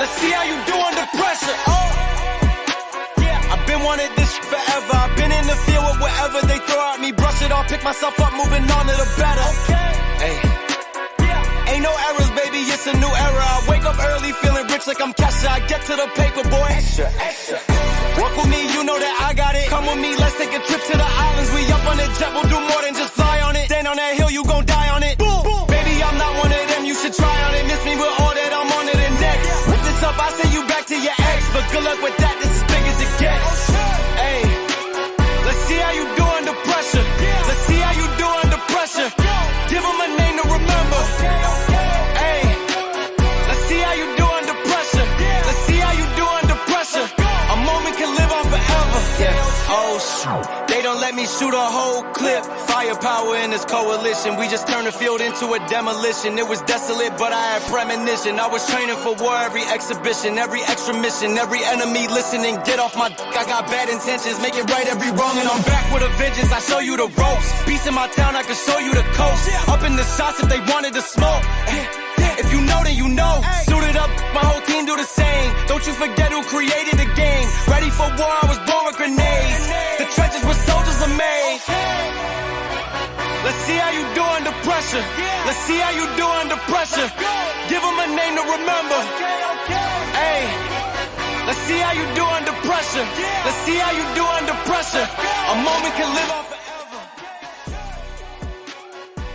Let's see how you do under pressure. Oh, yeah, I've been wanting this forever. I've been in the field with whatever they throw at me. Brush it off, pick myself up, moving on to the better. Hey. Ain't no errors, baby, it's a new era. I wake up early, feeling rich like I'm Kesha. I get to the paper, boy. Extra, extra. Walk with me, you know that I got it. Come with me, let's take a trip to the islands. We up on the jet, we'll do more than just fly on it. Stand on that hill, you gon' die on it. Boom, boom. Baby, I'm not one of them, you should try on it. Miss me with all that, I'm on to the next. Whip this up, I send you back to your ex. But good luck with that, this is big as it gets. Hey, let's see how you do under pressure. Let's see how you do under pressure. Give them a name to remember. Hey, let's see how you do under pressure. Let's see how you do under pressure. A moment can live on forever. Yeah. Oh shoot, they don't let me shoot a whole clip. Firepower in this coalition. We just turned the field into a demolition. It was desolate, but I had premonition. I was training for war, every exhibition, every extra mission, every enemy listening. Get off my dick, I got bad intentions. Make it right every wrong, and I'm back with a vengeance. I show you the ropes. Peace in my town, I can show you the coast. Up in the shots if they wanted to smoke. If you know, then you know. Suited up, my whole team do the same. Don't you forget who created the game. Ready for war, I was born with grenades. The trenches where soldiers are made. Let's see how you do under pressure. Let's see how you do under pressure. Give them a name to remember. Hey, let's see how you do under pressure. Let's see how you do under pressure. A moment can live on forever.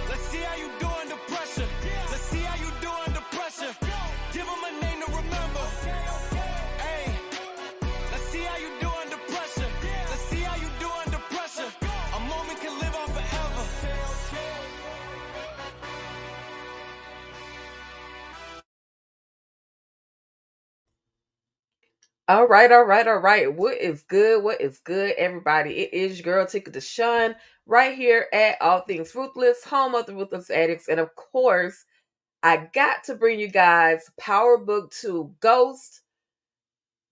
Let's see how you do under pressure. Let's see how you do under pressure. Give them a name to remember. Hey, let's see how you do under pressure. Let's see how you do under pressure. A moment can live on forever. All right. What is good? What is good, everybody? It is your girl, Tejadas, right here at All Things Ruthless, home of the Ruthless Addicts. And of course, I got to bring you guys Power Book 2 Ghost,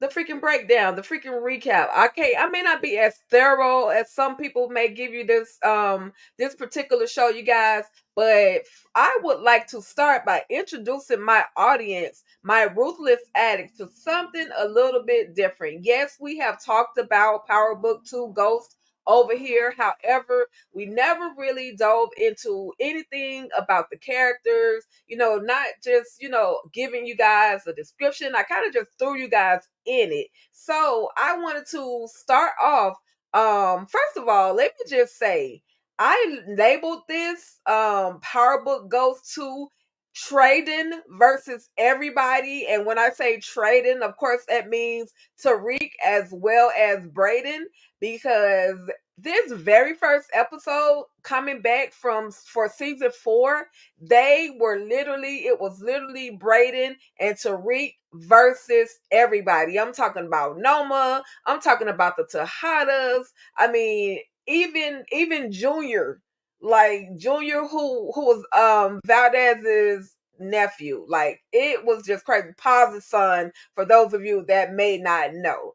the freaking breakdown, the freaking recap. I may not be as thorough as some people may give you this particular show, you guys, but I would like to start by introducing my audience, my ruthless addicts, to something a little bit different. Yes, we have talked about Power Book 2 Ghost over here. However, we never really dove into anything about the characters, not just, giving you guys a description. I kind of just threw you guys in it. So I wanted to start off. First of all, let me just say, I labeled this Power Book Ghost 2 Trading versus everybody. And when I say trading, of course, that means Tariq as well as Brayden, because this very first episode coming back for season 4, it was literally Brayden and Tariq versus everybody. I'm talking about Noma. I'm talking about the Tejadas. I mean, even Junior, who was Valdez's nephew. Like, it was just crazy. Paz's son, for those of you that may not know.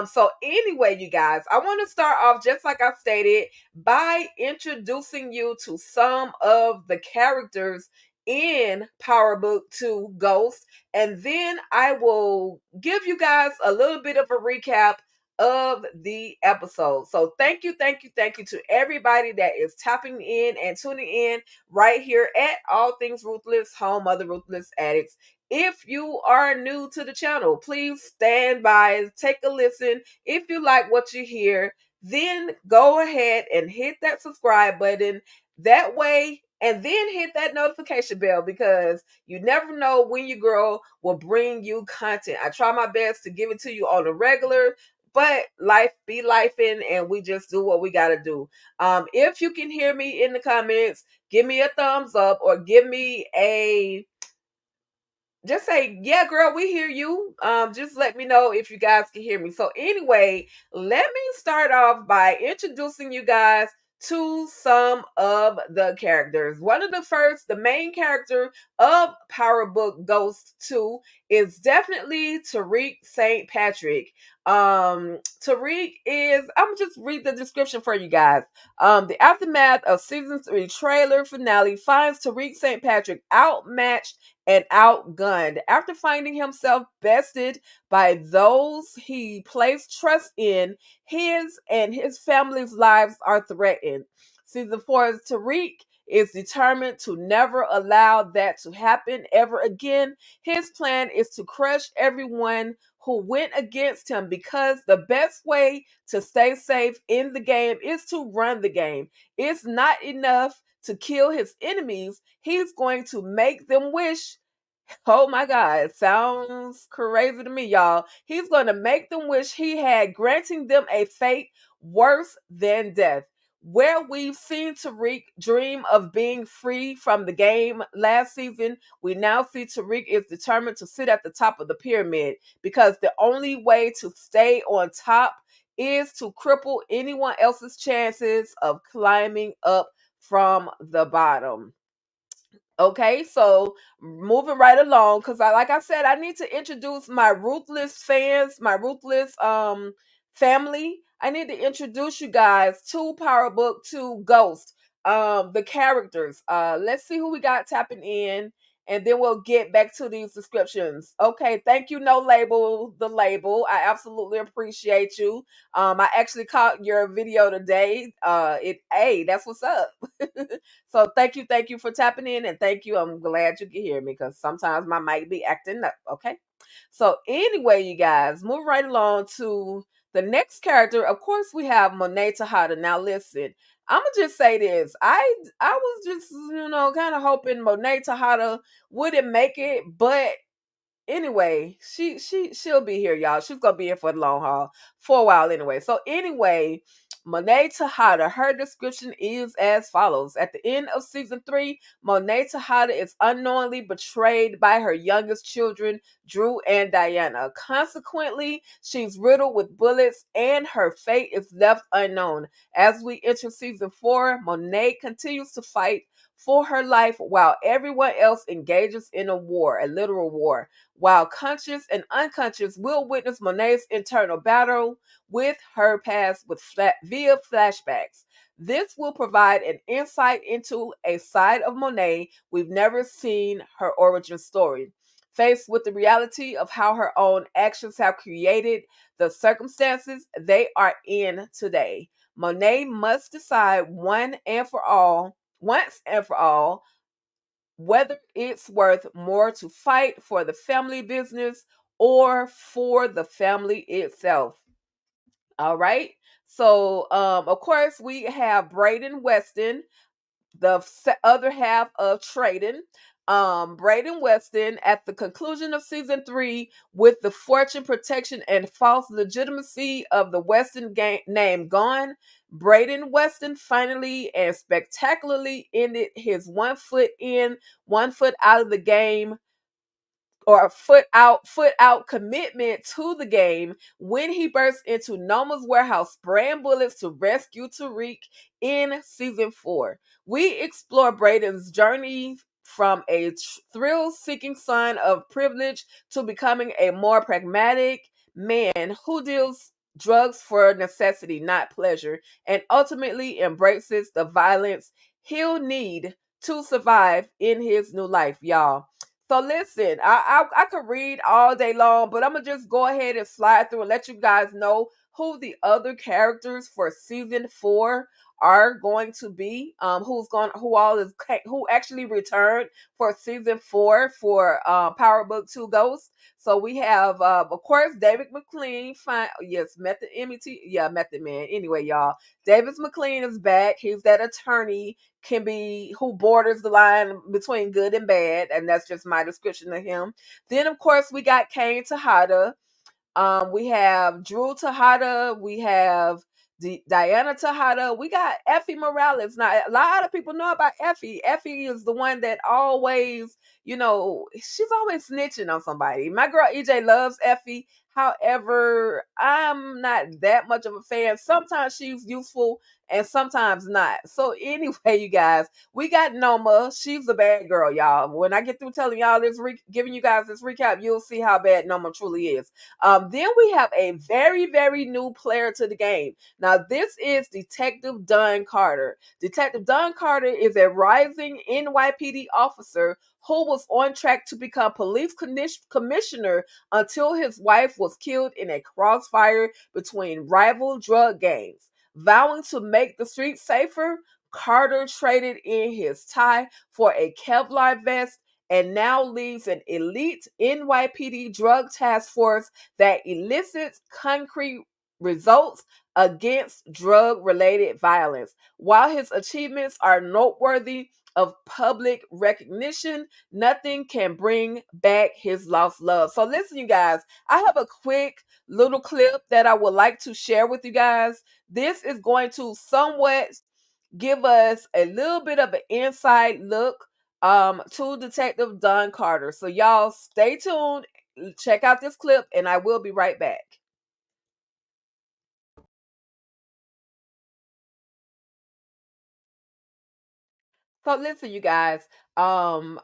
So anyway, you guys, I want to start off, just like I stated, by introducing you to some of the characters in Power Book 2 Ghost, and then I will give you guys a little bit of a recap of the episode. So thank you to everybody that is tapping in and tuning in right here at All Things Ruthless, home of the Ruthless Addicts. If you are new to the channel, please stand by, take a listen. If you like what you hear, then go ahead and hit that subscribe button. That way, and then hit that notification bell, because you never know when your girl will bring you content. I try my best to give it to you on a regular, but life be lifing, and we just do what we got to do. If you can hear me in the comments, give me a thumbs up, or give me just say, yeah, girl, we hear you. Just let me know if you guys can hear me. So anyway, let me start off by introducing you guys to some of the characters. The main character of Power Book Ghost 2 is definitely Tariq St. Patrick. Tariq is, I'm gonna just read the description for you guys. The aftermath of season 3 trailer finale finds Tariq St. Patrick outmatched and outgunned after finding himself bested by those he placed trust in. His and his family's lives are threatened. Season 4's Tariq is determined to never allow that to happen ever again. His plan is to crush everyone who went against him because the best way to stay safe in the game is to run the game. It's not enough to kill his enemies. He's going to make them wish. Oh my God, sounds crazy to me, y'all. He's going to make them wish he had, granting them a fate worse than death. Where we've seen Tariq dream of being free from the game last season, we now see Tariq is determined to sit at the top of the pyramid because the only way to stay on top is to cripple anyone else's chances of climbing up from the bottom. Okay, so moving right along, because like I said, I need to introduce my ruthless fans, my ruthless family. I need to introduce you guys to Power Book 2 Ghost. The characters. Let's see who we got tapping in, and then we'll get back to these descriptions. Okay, thank you, No Label, the label. I absolutely appreciate you. I actually caught your video today. Hey, that's what's up. So thank you for tapping in, and thank you. I'm glad you can hear me because sometimes my mic be acting up. Okay. So anyway, you guys, move right along to the next character. Of course, we have Monet Tejada. Now listen, I'm gonna just say this. I was just kind of hoping Monet Tejada wouldn't make it, but anyway, she'll be here, y'all. She's gonna be here for the long haul for a while anyway. So anyway, Monet Tejada, her description is as follows. At the end of season 3, Monet Tejada is unknowingly betrayed by her youngest children, Drew and Diana. Consequently, she's riddled with bullets and her fate is left unknown. As we enter season 4, Monet continues to fight for her life while everyone else engages in a war, a literal war, while conscious and unconscious will witness Monet's internal battle with her past via flashbacks. This will provide an insight into a side of Monet we've never seen her origin story. Faced with the reality of how her own actions have created the circumstances they are in today, Monet must decide once and for all, whether it's worth more to fight for the family business or for the family itself. All right. So, of course, we have Brayden Weston, the other half of Trading. Brayden Weston, at the conclusion of season 3, with the fortune, protection, and false legitimacy of the Weston name gone, Brayden Weston finally and spectacularly ended his 1 foot in, 1 foot out of the game, or a foot out commitment to the game when he burst into Noma's warehouse spraying bullets to rescue Tariq in season 4. We explore Brayden's journey from a thrill-seeking son of privilege to becoming a more pragmatic man who deals drugs for necessity, not pleasure, and ultimately embraces the violence he'll need to survive in his new life, y'all. So listen, I could read all day long, but I'm gonna just go ahead and slide through and let you guys know who the other characters for season 4 are going to be. Who actually returned for season 4 for Power Book 2 Ghost. So we have of course David McLean. Yes, Method MET. Yeah, Method Man. Anyway, y'all, David McLean is back. He's that attorney who borders the line between good and bad, and that's just my description of him. Then of course we got Kane Tejada. We have Drew Tejada. We have Diana Tejada. We got Effie Morales. Now, a lot of people know about Effie. Effie is the one that always, she's always snitching on somebody. My girl EJ loves Effie. However, I'm not that much of a fan. Sometimes she's useful and sometimes not. So anyway, you guys, we got Noma. She's a bad girl, y'all. When I get through telling y'all this, giving you guys this recap, you'll see how bad Noma truly is. Then we have a very, very new player to the game. Now, this is Detective Dunn Carter. Detective Dunn Carter is a rising NYPD officer who was on track to become police commissioner until his wife was killed in a crossfire between rival drug gangs. Vowing to make the streets safer, Carter traded in his tie for a Kevlar vest and now leads an elite NYPD drug task force that elicits concrete results against drug related violence. While his achievements are noteworthy of public recognition, nothing can bring back his lost love. So, listen, you guys, I have a quick little clip that I would like to share with you guys. This is going to somewhat give us a little bit of an inside look to Detective Don Carter. So, y'all stay tuned, check out this clip, and I will be right back. So, listen, you guys, um,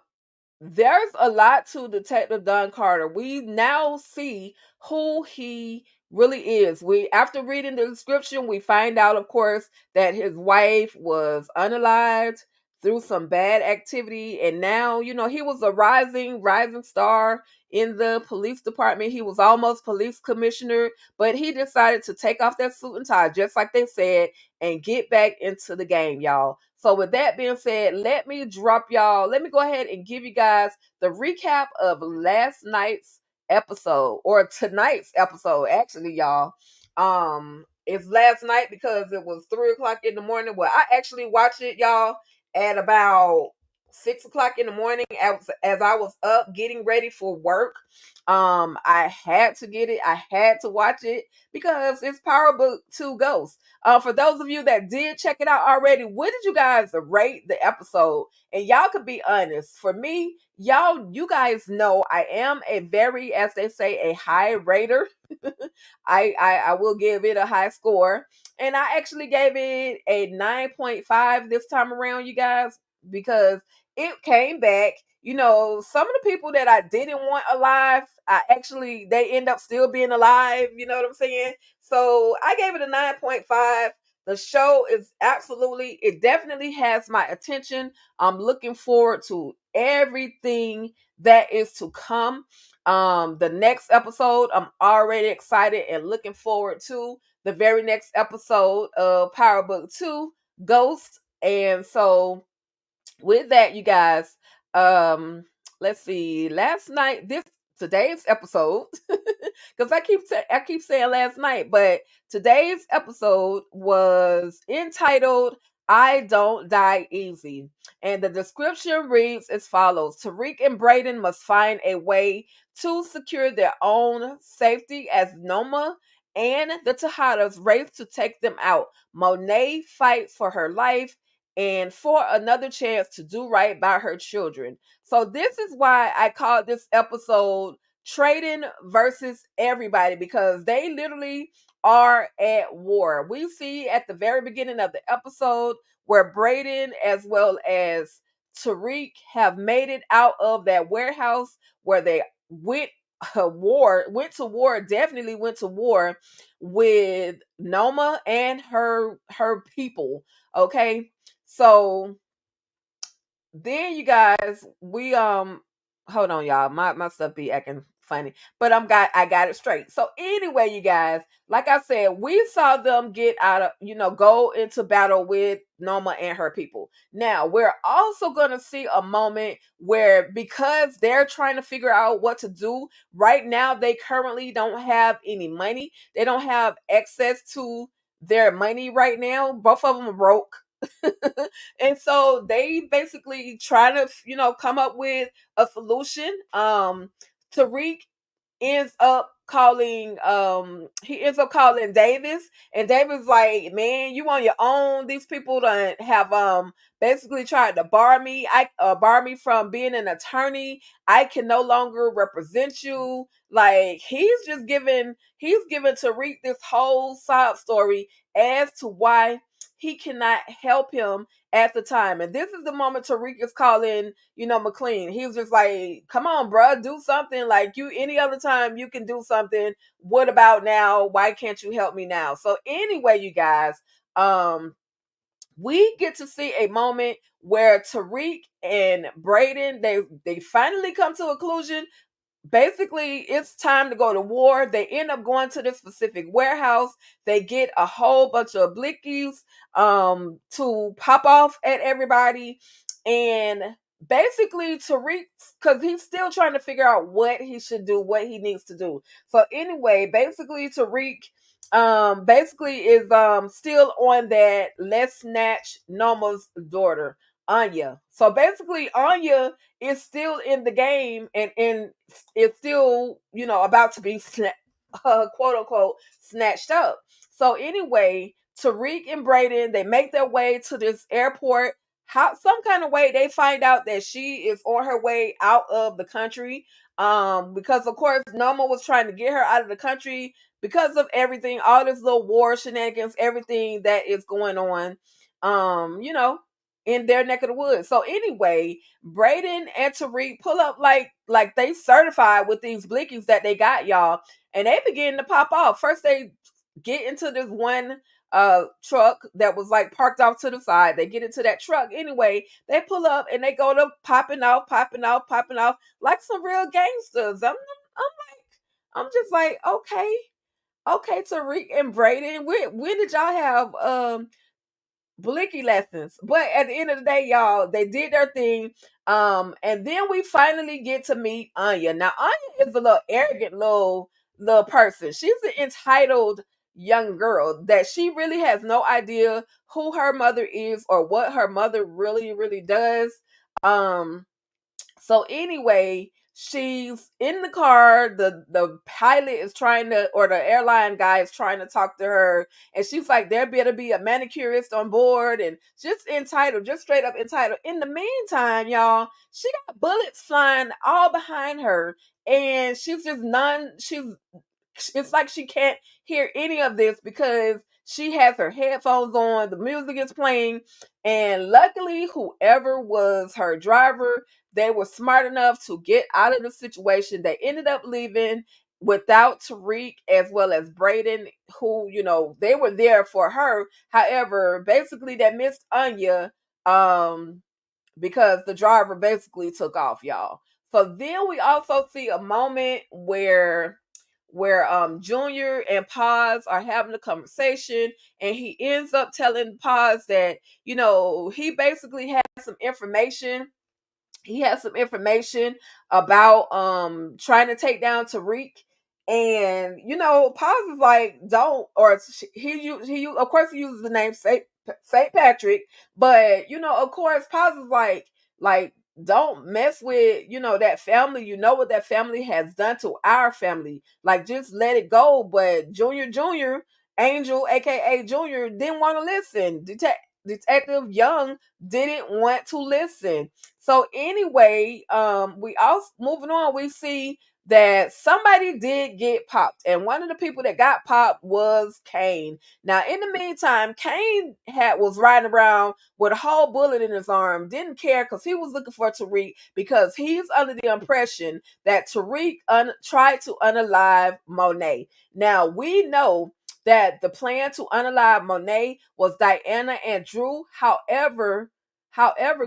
there's a lot to Detective Don Carter. We now see who he really is. We After reading the description, we find out, of course, that his wife was unalived through some bad activity, and now, he was a rising star in the police department. He was almost police commissioner, but he decided to take off that suit and tie, just like they said, and get back into the game, y'all. So with that being said, let me go ahead and give you guys the recap of last night's episode, or tonight's episode, actually, y'all. It's last night because it was 3 o'clock in the morning. Well, I actually watched it, y'all, at about 6 o'clock in the morning as I was up getting ready for work. I had to get it. I had to watch it because it's Power Book 2 Ghost. For those of you that did check it out already, what did you guys rate the episode? And y'all could be honest. For me, you guys know I am a very, as they say, a high rater. I will give it a high score. And I actually gave it a 9.5 this time around, you guys, because it came back. Some of the people that I didn't want alive, they end up still being alive. You know what I'm saying? So I gave it a 9.5. The show it definitely has my attention. I'm looking forward to everything that is to come. The next episode, I'm already excited and looking forward to the very next episode of Power Book 2 Ghost. And so with that, you guys, um let's see, today's episode, because I keep saying last night, but today's episode was entitled I Don't Die Easy. And the description reads as follows: Tariq and Brayden must find a way to secure their own safety as Noma and the Tejadas race to take them out. Monet fights for her life and for another chance to do right by her children. So this is why I called this episode Trading versus Everybody, because they literally are at war. We see at the very beginning of the episode where Brayden as well as Tariq have made it out of that warehouse where they went to war, definitely went to war with Noma and her people. Okay. So then, you guys, we hold on, y'all. My stuff be acting funny, but I got it straight. So anyway, you guys, like I said, we saw them get out of, go into battle with Noma and her people. Now we're also gonna see a moment where, because they're trying to figure out what to do right now, they currently don't have any money. They don't have access to their money right now. Both of them are broke. And so they basically try to, come up with a solution. Tariq ends up calling Davis, and Davis like, man, you on your own. These people done have basically tried to bar me from being an attorney. I can no longer represent you. Like, he's given Tariq this whole sob story as to why he cannot help him at the time. And this is the moment Tariq is calling, McLean. He was just like, come on, bruh, do something. Like, you, any other time you can do something. What about now? Why can't you help me now? So anyway, you guys, we get to see a moment where Tariq and Brayden, they finally come to a conclusion. Basically, it's time to go to war. They end up going to this specific warehouse. They get a whole bunch of blickies to pop off at everybody. And basically, Tariq, because he's still trying to figure out what he should do, what he needs to do. So anyway, basically Tariq basically is still on that let's snatch Noma's daughter, Anya. So basically Anya is still in the game, and it's still, about to be quote unquote snatched up. So anyway, Tariq and Brayden, they make their way to this airport. How some kind of way they find out that she is on her way out of the country. Because of course Noma was trying to get her out of the country because of everything, all this little war shenanigans, everything that is going on, in their neck of the woods. So anyway, Brayden and Tariq pull up like they certified with these blickies that they got, y'all, and they begin to pop off. First, they get into this one truck that was like parked off to the side. They get into that truck. Anyway, they pull up and they go to popping off, popping off, popping off like some real gangsters. I'm just like, okay, Tariq and Brayden, when did y'all have blicky lessons? But at the end of the day, y'all, they did their thing. And then we finally get to meet Anya. Now, Anya is a little arrogant little person. She's an entitled young girl that she really has no idea who her mother is or what her mother really, really does. Um, so anyway, she's in the car. The pilot is trying to, or the airline guy is trying to talk to her, and she's like, there better be a manicurist on board, and just entitled, just straight up entitled. In the meantime, y'all, she got bullets flying all behind her, and she's just none. It's like she can't hear any of this because she has her headphones on, the music is playing, and luckily whoever was her driver, they were smart enough to get out of the situation. They ended up leaving without Tariq as well as Brayden, who, they were there for her. However, basically they missed Anya because the driver basically took off, y'all. So then we also see a moment where Junior and Paz are having a conversation, and he ends up telling Paz that, he basically has some information. He has some information about trying to take down Tariq. And Paz is like, don't, or he of course he uses the name Saint Patrick, but of course Paz is like don't mess with that family. You know what that family has done to our family. Like, just let it go. But Junior Angel, aka Junior, didn't want to listen. Detective Young didn't want to listen. So anyway, we also moving on, we see that somebody did get popped, and one of the people that got popped was Kane. Now, in the meantime, Kane was riding around with a whole bullet in his arm, didn't care because he was looking for Tariq, because he's under the impression that Tariq tried to unalive Monet. Now, we know that the plan to unalive Monet was Diana and Drew. However,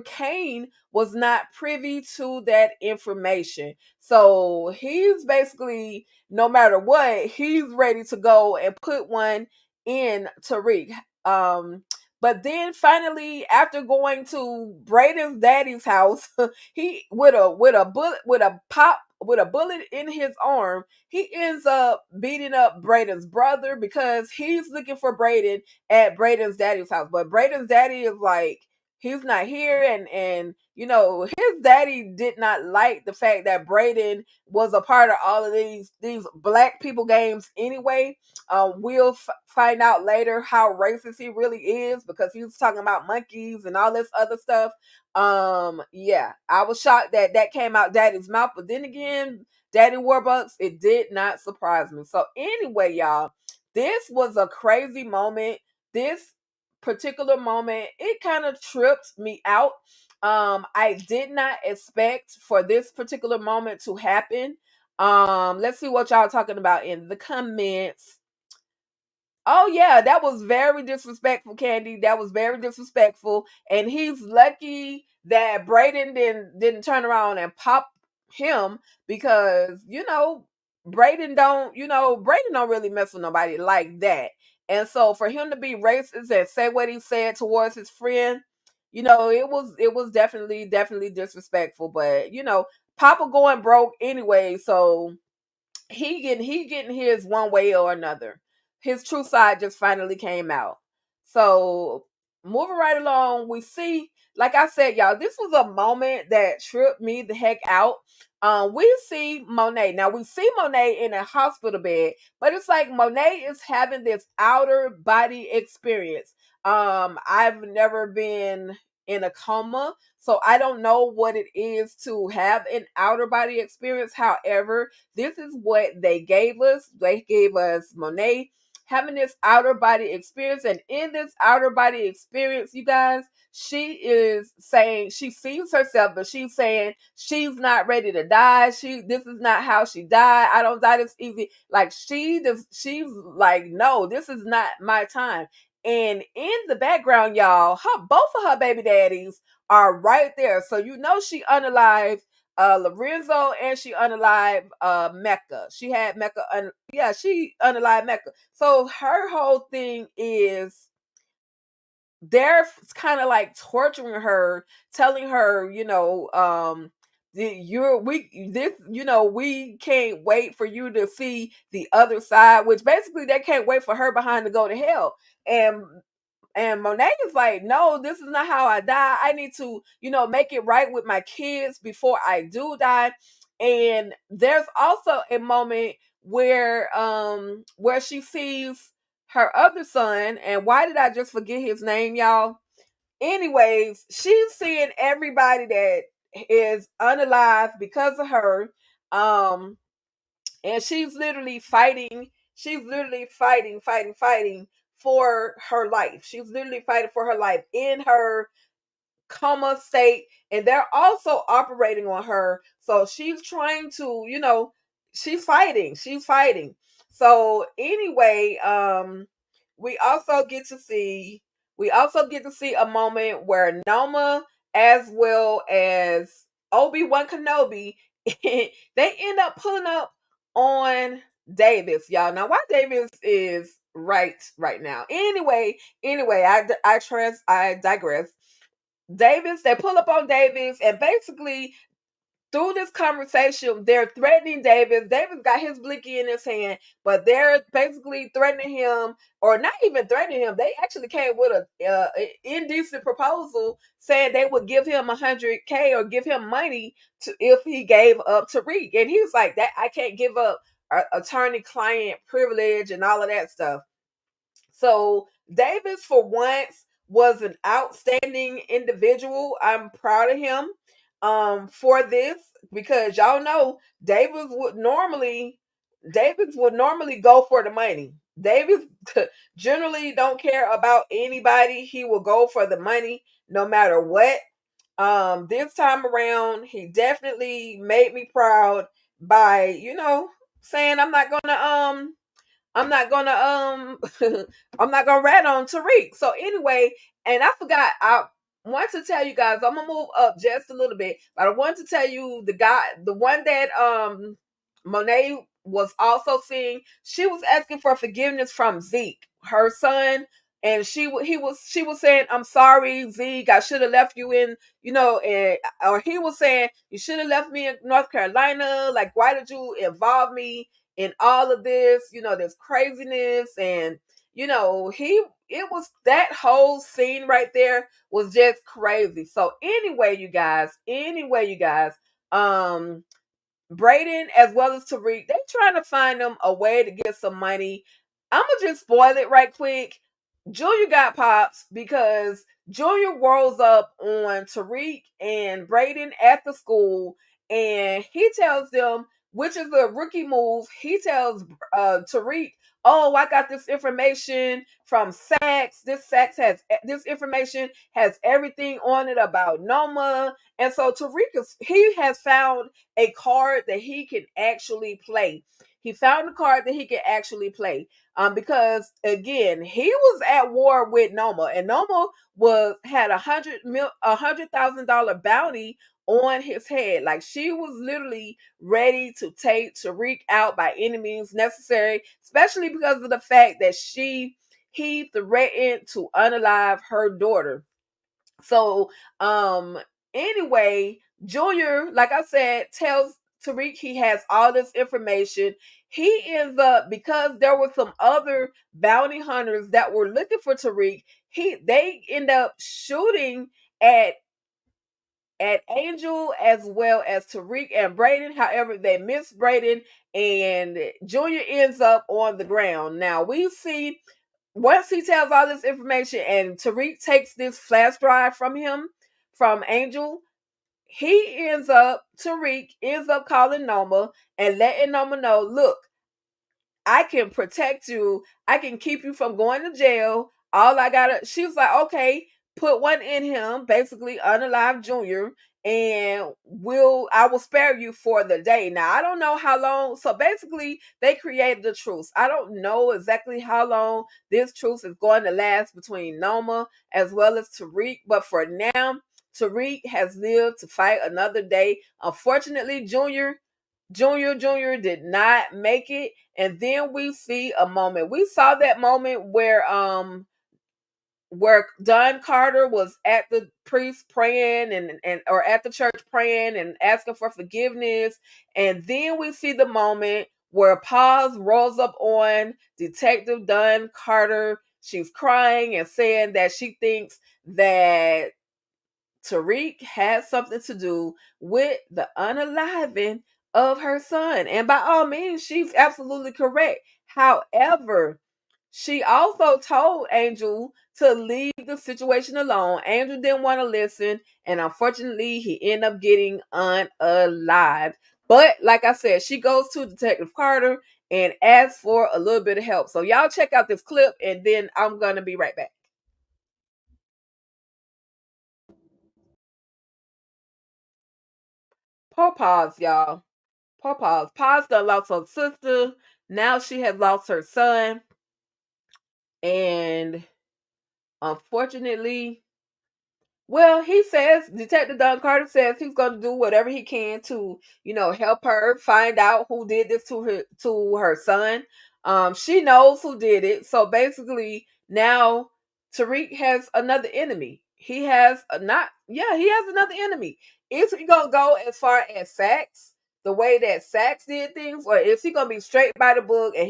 Kane was not privy to that information. So he's basically, no matter what, he's ready to go and put one in Tariq. But then finally, after going to Brayden's daddy's house, he with a bullet in his arm, he ends up beating up Brayden's brother because he's looking for Brayden at Brayden's daddy's house. But Brayden's daddy is like, he's not here, and his daddy did not like the fact that Brayden was a part of all of these black people games anyway. We'll find out later how racist he really is, because he was talking about monkeys and all this other stuff. Yeah, I was shocked that that came out daddy's mouth, but then again, Daddy Warbucks, it did not surprise me. So anyway, y'all, this was a crazy moment. This particular moment, it kind of tripped me out. I did not expect for this particular moment to happen. Let's see what y'all talking about in the comments. Oh yeah, that was very disrespectful, Candy. That was very disrespectful. And he's lucky that Brayden didn't turn around and pop him, because Brayden don't really mess with nobody like that. And so for him to be racist and say what he said towards his friend, it was definitely disrespectful. But Papa going broke anyway, so he getting his one way or another. His true side just finally came out. So moving right along, we see, like I said, y'all, this was a moment that tripped me the heck out. We see Monet. Now we see Monet in a hospital bed, but it's like Monet is having this outer body experience. I've never been in a coma, so I don't know what it is to have an outer body experience. However, this is what they gave us. They gave us Monet having this outer body experience. And in this outer body experience, you guys, she is saying she sees herself, but she's saying she's not ready to die. This is not how she died. I don't die this easy. Like she's like, no, this is not my time. And in the background, y'all, both of her baby daddies are right there. So she unalived Lorenzo, and she unalived Mecca. She had Mecca she unalived Mecca. So her whole thing is they're kind of like torturing her, telling her, we can't wait for you to see the other side, which basically they can't wait for her behind to go to hell. And Monet is like, no, this is not how I die. I need to, make it right with my kids before I do die. And there's also a moment where she sees her other son. And why did I just forget his name, y'all? Anyways, she's seeing everybody that is unalive because of her. And she's literally fighting. She's literally fighting for her life. She's literally fighting for her life in her coma state, and they're also operating on her. So she's trying to, she's fighting. So anyway, we also get to see a moment where Noma, as well as Obi-Wan Kenobi, they end up pulling up on Davis, y'all. Now, why Davis is right now? Anyway, I digress. Davis, they pull up on Davis, and basically through this conversation, they're threatening Davis. Davis got his blicky in his hand, but they're basically threatening him, or not even threatening him. They actually came with a indecent proposal, saying they would give him $100K or give him money if he gave up Tariq. And he was like, "That I can't give up attorney-client privilege and all of that stuff." So Davis, for once, was an outstanding individual. I'm proud of him for this, because y'all know Davis would normally go for the money. Davis generally don't care about anybody. He will go for the money no matter what. This time around, he definitely made me proud by, saying I'm not gonna I'm not gonna rat on Tariq. So anyway, and I forgot, I want to tell you guys, I'm gonna move up just a little bit, but I want to tell you the one that Monet was also seeing, she was asking for forgiveness from Zeke, her son. And she was saying, "I'm sorry, Zeke. I should have left you in, or he was saying, you should have left me in North Carolina. Like, why did you involve me in all of this, this craziness?" And he it was that whole scene right there was just crazy. So anyway, you guys, um, Brayden as well as Tariq, they trying to find them a way to get some money. I'm gonna just spoil it right quick. Junior got pops because Junior rolls up on Tariq and Brayden at the school, and he tells them, which is a rookie move. He tells Tariq, "Oh, I got this information from Saks. This information has everything on it about Noma." And so he has found a card that he can actually play. He found a card that he can actually play. Because again, he was at war with Noma, and Noma had $100,000 bounty on his head. Like, she was literally ready to take Tariq out by any means necessary, especially because of the fact that he threatened to unalive her daughter. So, anyway, Junior, like I said, tells Tariq he has all this information. He ends up, because there were some other bounty hunters that were looking for Tariq, they end up shooting at Angel as well as Tariq and Brayden. However, they miss Brayden, and Junior ends up on the ground. Now we see, once he tells all this information and Tariq takes this flash drive from Angel, Tariq ends up calling Noma and letting Noma know, look, I can protect you. I can keep you from going to jail. She was like, okay, put one in him, basically unalive Junior, and I will spare you for the day. Now, I don't know how long. So basically, they created a truce. I don't know exactly how long this truce is going to last between Noma as well as Tariq, but for now, Tariq has lived to fight another day. Unfortunately, Junior did not make it. And then we see a moment. We saw that moment where Don Carter was at the priest praying and or at the church praying and asking for forgiveness. And then we see the moment where Paz rolls up on Detective Don Carter. She's crying and saying that she thinks that Tariq has something to do with the unaliving of her son. And by all means, she's absolutely correct. However, she also told Angel to leave the situation alone. Angel didn't want to listen, and unfortunately, he ended up getting unalived. But like I said, she goes to Detective Carter and asks for a little bit of help. So y'all check out this clip, and then I'm gonna be right back. Poor Pause, y'all. Poor Pause. Pause done lost her sister. Now she has lost her son. And unfortunately, well, he says, Detective Don Carter says he's going to do whatever he can to, help her find out who did this to her son. She knows who did it. So basically, now Tariq has another enemy. He has he has another enemy. Is he gonna go as far as Saks, the way that Saks did things, or is he gonna be straight by the book and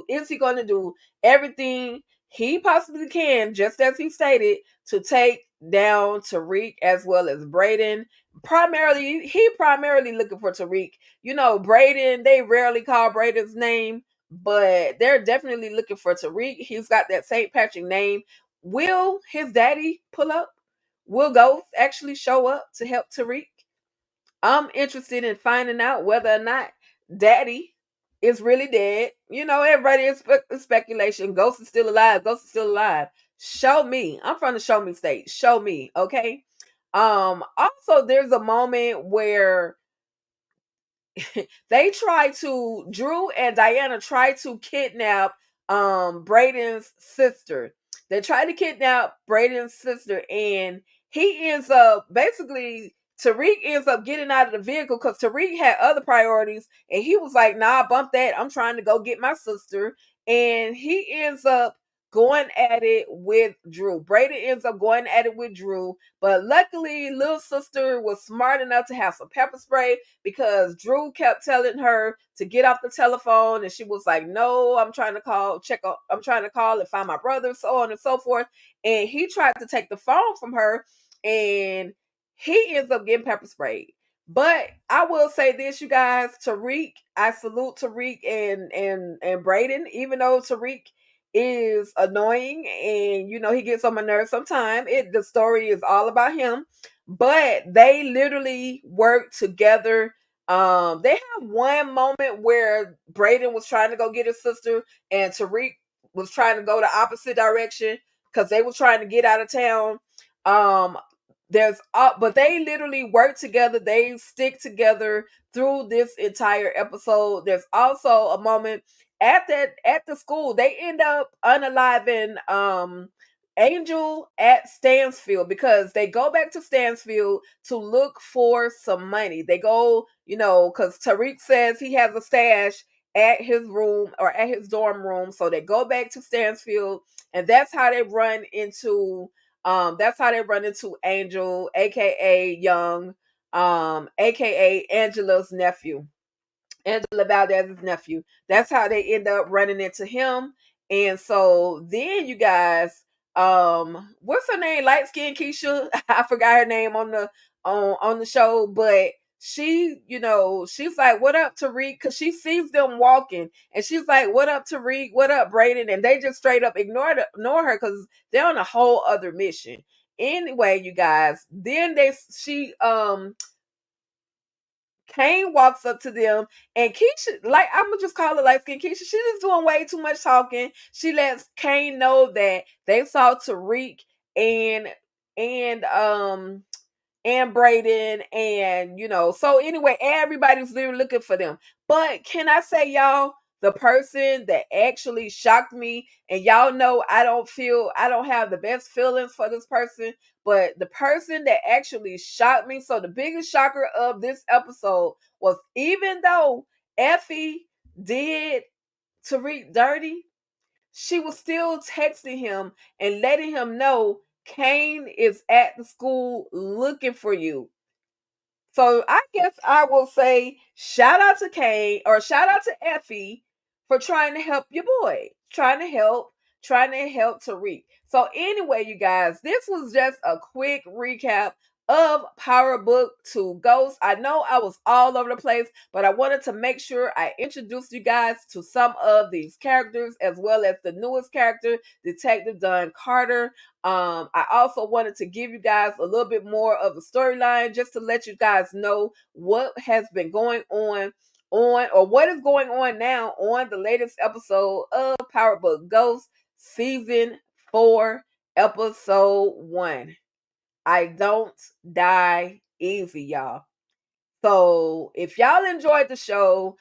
is he gonna do everything he possibly can, just as he stated, to take down Tariq as well as Brayden? He primarily looking for Tariq. Brayden, they rarely call Brayden's name, but they're definitely looking for Tariq. He's got that St. Patrick name. Will his daddy pull up? Will Ghost actually show up to help Tariq? I'm interested in finding out whether or not Daddy is really dead. Everybody is speculation. Ghost is still alive. Ghost is still alive. Show me. I'm from the show me state. Show me, okay? Also, there's a moment where Drew and Diana try to kidnap Brayden's sister. They try to kidnap Brayden's sister, and he ends up basically Tariq ends up getting out of the vehicle because Tariq had other priorities, and he was like, nah, bump that. I'm trying to go get my sister. And he ends up going at it with Drew. Brayden ends up going at it with Drew, but luckily, little sister was smart enough to have some pepper spray because Drew kept telling her to get off the telephone, and she was like, "No, I'm trying to call, I'm trying to call and find my brother, so on and so forth." And he tried to take the phone from her, and he ends up getting pepper sprayed. But I will say this, you guys, Tariq, I salute Tariq and Brayden, even though Tariq is annoying and he gets on my nerves sometimes. The story is all about him, but they literally work together. They have one moment where Brayden was trying to go get his sister and Tariq was trying to go the opposite direction because they were trying to get out of town. But they literally work together. They stick together through this entire episode. There's also a moment at the school. They end up unaliving Angel at Stansfield because they go back to Stansfield to look for some money. They go, because Tariq says he has a stash at his room or at his dorm room. So they go back to Stansfield, and that's how they run into Angel, aka Young, aka Angela's nephew. Angela Valdez's nephew. That's how they end up running into him. And so then you guys, what's her name? Light skin Keisha. I forgot her name on the show, but she's like, "What up, Tariq?" Because she sees them walking, and she's like, "What up, Tariq? What up, Brayden?" And they just straight up ignore her because they're on a whole other mission. Anyway, you guys, then Kane walks up to them, and Keisha, like, I'm gonna just call her light skin Keisha. She's just doing way too much talking. She lets Kane know that they saw Tariq and and um and Brayden, and so anyway, everybody's literally looking for them. But can I say, y'all, the person that actually shocked me, and y'all know I don't have the best feelings for this person, but the person that actually shocked me, so the biggest shocker of this episode was, even though Effie did Tariq dirty, she was still texting him and letting him know Kane is at the school looking for you. So I guess I will say shout out to Kane, or shout out to Effie, for trying to help your boy, trying to help Tariq. So anyway, you guys, this was just a quick recap of Power Book 2 Ghost. I know I was all over the place, but I wanted to make sure I introduced you guys to some of these characters, as well as the newest character, Detective Don Carter. I also wanted to give you guys a little bit more of the storyline, just to let you guys know what has been going on or what is going on now on the latest episode of Power Book Ghost Season 4, Episode 1. I don't die easy, y'all. So if y'all enjoyed the show,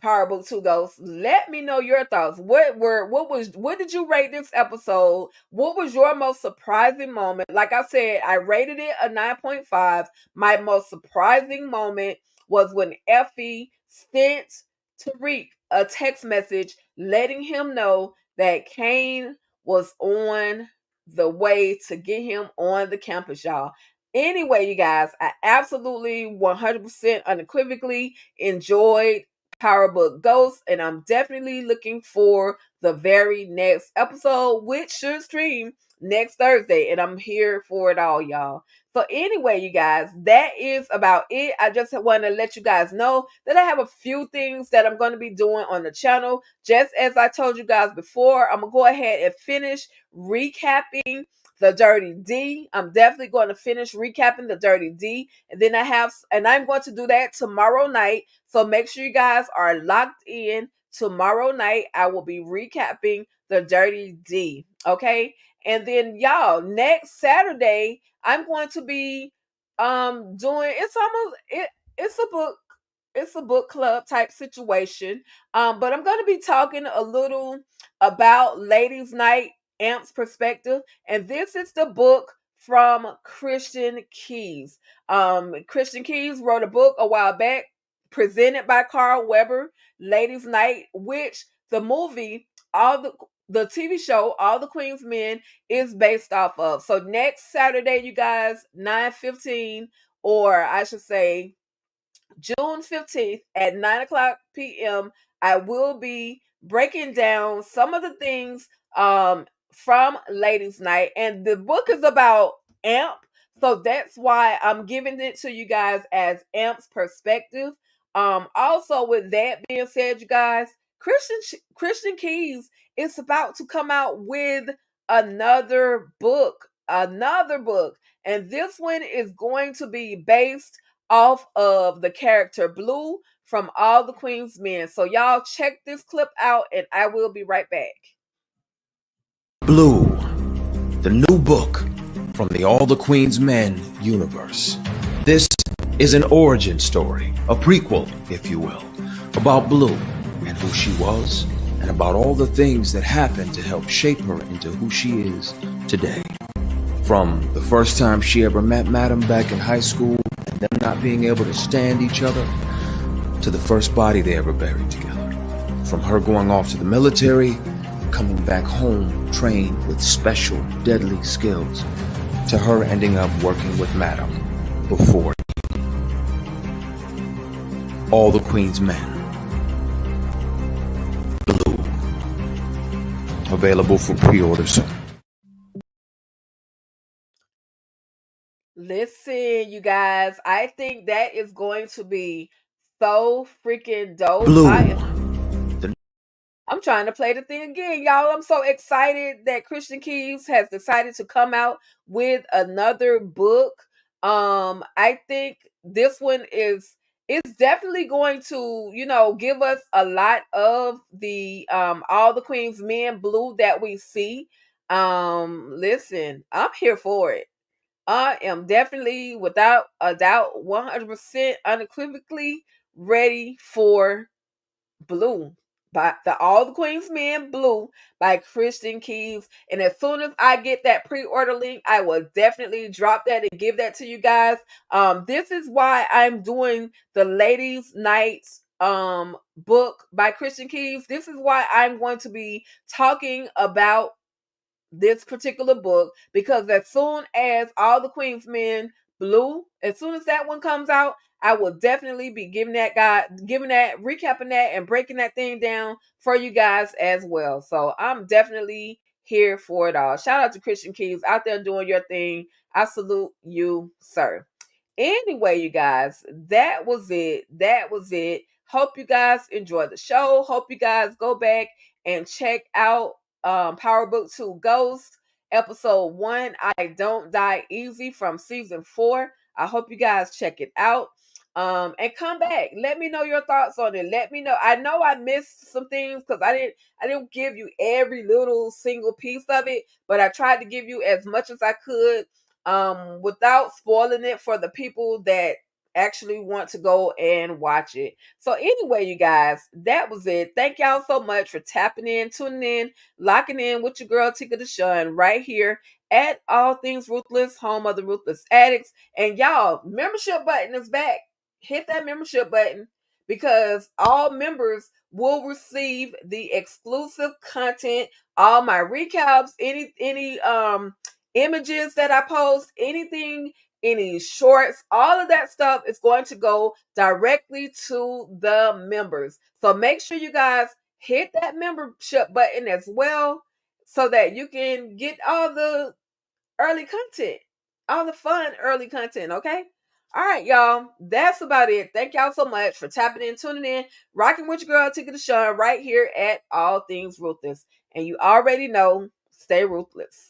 Power Book 2 Ghosts, let me know your thoughts. What did you rate this episode? What was your most surprising moment? Like I said, I rated it a 9.5. My most surprising moment was when Effie sent Tariq a text message letting him know that Kane was on the way to get him on the campus, y'all. Anyway, you guys, I absolutely 100% unequivocally enjoyed Power Book Ghost, and I'm definitely looking for the very next episode, which should stream next Thursday, and I'm here for it all, y'all. So anyway, you guys, that is about it. I just want to let you guys know that I have a few things that I'm going to be doing on the channel. Just as I told you guys before, I'm going to go ahead and finish recapping the Dirty D. I'm definitely going to finish recapping the Dirty D, and then I'm going to do that tomorrow night. So make sure you guys are locked in. Tomorrow night, I will be recapping the Dirty D. Okay. And then y'all, next Saturday, I'm going to be doing it's a book club type situation. But I'm gonna be talking a little about Ladies Night Amp's perspective. And this is the book from Christian Keys. Christian Keys wrote a book a while back presented by Carl Weber, Ladies Night, which the movie, the TV show All the Queen's Men is based off of. So next Saturday, you guys, 9:15, or I should say June 15th at 9 o'clock p.m., I will be breaking down some of the things from Ladies' Night. And the book is about AMP. So that's why I'm giving it to you guys as AMP's perspective. Also, with that being said, you guys, Christian Keys is about to come out with another book. Another book. And this one is going to be based off of the character Blue from All the Queen's Men. So y'all check this clip out and I will be right back. Blue, the new book from the All the Queen's Men universe. This is an origin story, a prequel, if you will, about Blue and who she was and about all the things that happened to help shape her into who she is today. From the first time she ever met Madam back in high school and them not being able to stand each other, to the first body they ever buried together. From her going off to the military, coming back home trained with special deadly skills, to her ending up working with Madam before All the Queen's Men. Blue. Available for pre-order soon. Listen, you guys, I think that is going to be so freaking dope. Blue. I'm trying to play the thing again, y'all. I'm so excited that Christian Keys has decided to come out with another book. I think this one is definitely going to, give us a lot of the All the Queen's Men Blue that we see. Listen, I'm here for it. I am definitely, without a doubt, 100% unequivocally ready for Blue by the All the Queen's Men Blue by Christian Keys. And as soon as I get that pre-order link, I will definitely drop that and give that to you guys. This is why I'm doing the Ladies' Night book by Christian Keys. This is why I'm going to be talking about this particular book, because as soon as All the Queen's Men Blue, as soon as that one comes out, I will definitely be recapping that and breaking that thing down for you guys as well. So I'm definitely here for it all. Shout out to Christian Keys out there doing your thing. I salute you, sir. Anyway, you guys, that was it. That was it. Hope you guys enjoy the show. Hope you guys go back and check out Power Book 2 Ghost, episode 1, I Don't Die Easy, from season 4. I hope you guys check it out. And come back. Let me know your thoughts on it. Let me know. I know I missed some things because I didn't give you every little single piece of it, but I tried to give you as much as I could without spoiling it for the people that actually want to go and watch it. So anyway, you guys, that was it. Thank y'all so much for tapping in, tuning in, locking in with your girl Tejadas right here at All Things Ruthless, home of the Ruthless Addicts. And y'all, membership button is back. Hit that membership button, because all members will receive the exclusive content, all my recaps, any images that I post, anything, any shorts, all of that stuff is going to go directly to the members. So make sure you guys hit that membership button as well, so that you can get all the early content, all the fun early content, okay? All right, y'all. That's about it. Thank y'all so much for tapping in, tuning in, rocking with your girl Tejadas right here at All Things Ruthless. And you already know, stay ruthless.